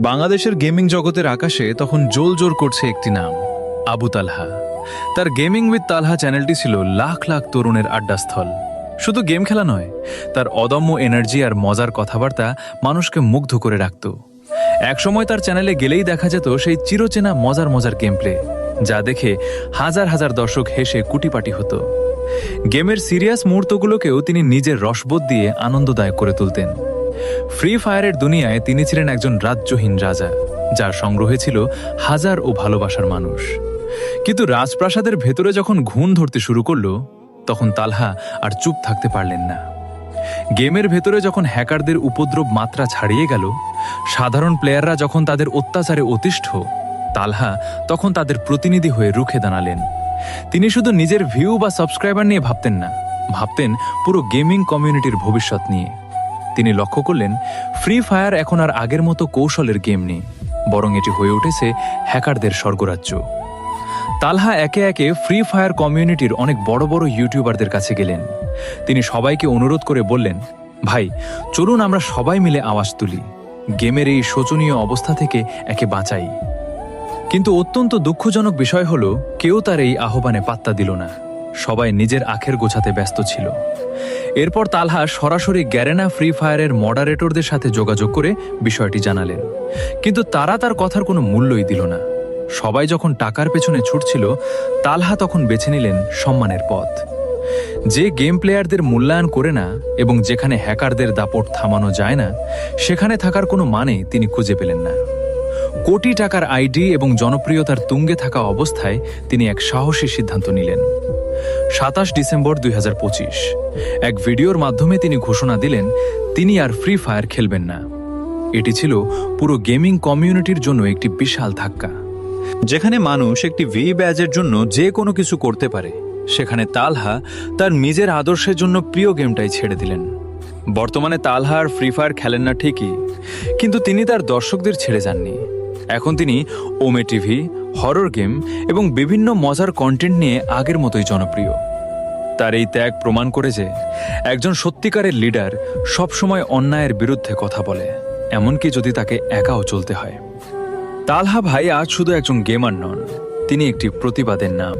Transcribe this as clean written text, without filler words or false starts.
বাংলাদেশের গেমিং জগতের আকাশে তখন জোর করছে একটি নাম, আবু তালহা। তার গেমিং উইথ তালহা চ্যানেলটি ছিল লাখ লাখ তরুণের আড্ডাস্থল। শুধু গেম খেলা নয়, তার অদম্য এনার্জি আর মজার কথাবার্তা মানুষকে মুগ্ধ করে রাখত। একসময় তার চ্যানেলে গেলেই দেখা যেত সেই চিরচেনা মজার গেম প্লে, যা দেখে হাজার হাজার দর্শক হেসে কুটিপাটি হতো। গেমের সিরিয়াস মুহূর্তগুলোকেও তিনি নিজের রসবোধ দিয়ে আনন্দদায়ক করে তুলতেন। ফ্রি ফায়ারের দুনিয়ায় তিনি ছিলেন একজন রাজ্যহীন রাজা, যার সংগ্রহে ছিল হাজার ও ভালোবাসার মানুষ। কিন্তু রাজপ্রাসাদের ভেতরে যখন ঘুণ ধরতে শুরু করলো, তখন তালহা আর চুপ থাকতে পারলেন না। গেমের ভেতরে যখন হ্যাকারদের উপদ্রব মাত্রা ছাড়িয়ে গেল, সাধারণ প্লেয়াররা যখন তাদের অত্যাচারে অতিষ্ঠ, তালহা তখন তাদের প্রতিনিধি হয়ে রুখে দাঁড়ালেন। তিনি শুধু নিজের ভিউ বা সাবস্ক্রাইবার নিয়ে ভাবতেন না, ভাবতেন পুরো গেমিং কমিউনিটির ভবিষ্যৎ নিয়ে। তিনি লক্ষ্য করলেন, ফ্রি ফায়ার এখন আর আগের মতো কৌশলের গেম নেই, বরং এটি হয়ে উঠেছে হ্যাকারদের স্বর্গরাজ্য। তালহা একে একে ফ্রি ফায়ার কমিউনিটির অনেক বড় বড় ইউটিউবারদের কাছে গেলেন। তিনি সবাইকে অনুরোধ করে বললেন, ভাই চলুন আমরা সবাই মিলে আওয়াজ তুলি, গেমের এই শোচনীয় অবস্থা থেকে একে বাঁচাই। কিন্তু অত্যন্ত দুঃখজনক বিষয় হলো, কেউ তার এই আহ্বানে পাত্তা দিল না। সবাই নিজের আখের গোছাতে ব্যস্ত ছিল। এরপর তালহা সরাসরি গ্যারেনা ফ্রি ফায়ারের মডারেটরদের সাথে যোগাযোগ করে বিষয়টি জানালেন, কিন্তু তারা তার কথার কোনো মূল্যই দিল না। সবাই যখন টাকার পেছনে ছুটছিল, তালহা তখন বেছে নিলেন সম্মানের পথ। যে গেম প্লেয়ারদের মূল্যায়ন করে না এবং যেখানে হ্যাকারদের দাপট থামানো যায় না, সেখানে থাকার কোনো মানে তিনি খুঁজে পেলেন না। কোটি টাকার আইডি এবং জনপ্রিয়তার তুঙ্গে থাকা অবস্থায় তিনি এক সাহসী সিদ্ধান্ত নিলেন। 27 ডিসেম্বর 2025 এক ভিডিওর মাধ্যমে তিনি ঘোষণা দিলেন, তিনি আর ফ্রি ফায়ার খেলবেন না। এটি ছিল পুরো গেমিং কমিউনিটির জন্য একটি বিশাল ধাক্কা। যেখানে মানুষ একটি ভি ব্যাজের জন্য যে কোনো কিছু করতে পারে, সেখানে তালহা তার নিজের আদর্শের জন্য প্রিয় গেমটাই ছেড়ে দিলেন। বর্তমানে তালহা আর ফ্রি ফায়ার খেলেন না ঠিকই, কিন্তু তিনি তার দর্শকদের ছেড়ে যাননি। এখন তিনি ওমে টিভি, হরর গেম এবং বিভিন্ন মজার কন্টেন্ট নিয়ে আগের মতোই জনপ্রিয়। তার এই ত্যাগ প্রমাণ করে যে একজন সত্যিকারের লিডার সবসময় অন্যায়ের বিরুদ্ধে কথা বলে, এমনকি যদি তাকে একাও চলতে হয়। তালহা ভাই আজ শুধু একজন গেমার নন, তিনি একটি প্রতিবাদের নাম।